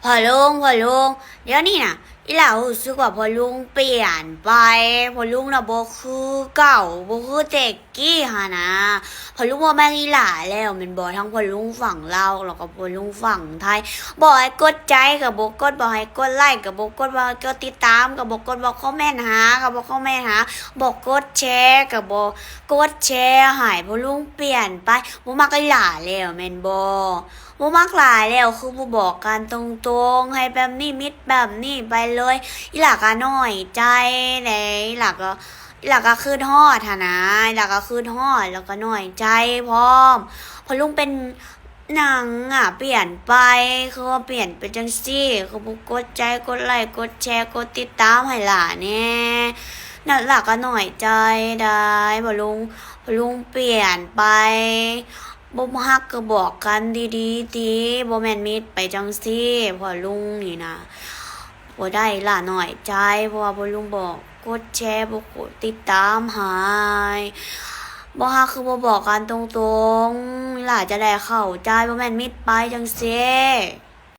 พอลุงเดี๋ยวนี้นะอีหล่ารู้สึกว่าพอลุงเปลี่ยนไปพอลุงน่ะบ่คือเก่าบ่คือแต่กี้หะนะพอลุงว่าแม่งอีหล่าแล้วแมันบ่ทั้งพอลุงฝั่งลาวแล้วก็พอลุงฝั่งไทยบ่ให้กดใจก็บ่กดบ่ให้กดไลค์ก็บ่กดบ่ให้กดติดตามก็บ่กดบ่คอมเมนต์หาก็บ่คอมเมนต์หาบ่กดแชร์ก็บ่กดแชร์ให้พอลุงเปลี่ยนไปบ่มักอีหล่าแล้วแม่นบ่มักหลายแล้วคือบ่บอกกันตรงๆให้แบบนี้มิดแบบนี้ไปเลยอีหล่าก็น้อยใจแหน่อีหล่าก็คืนฮอดหั้นนะอีหล่าก็คืนฮอดแล้วก็น้อยใจพร้อมพอลุงเป็นหนังเปลี่ยนไปคือว่าเปลี่ยนเป็นจังซี่คือบ่กดใจกดไลค์กดแชร์กดติดตามให้หล่าแหน่นั่นล่ะก็น้อยใจได้พอลุงเปลี่ยนไปบ่ฮักก็บอกกันดีๆติบ่แม่นมิดไปจังซี่พอลุงนี่นะบ่ได้ล่ะน้อยใจเพราะว่าพอลุงบอกกดแชร์บ่กดติดตามให้บ่ฮักคือบ่บอกกันตรงๆล่ะจะได้เข้าใจบ่แม่นมิดไปจังซี่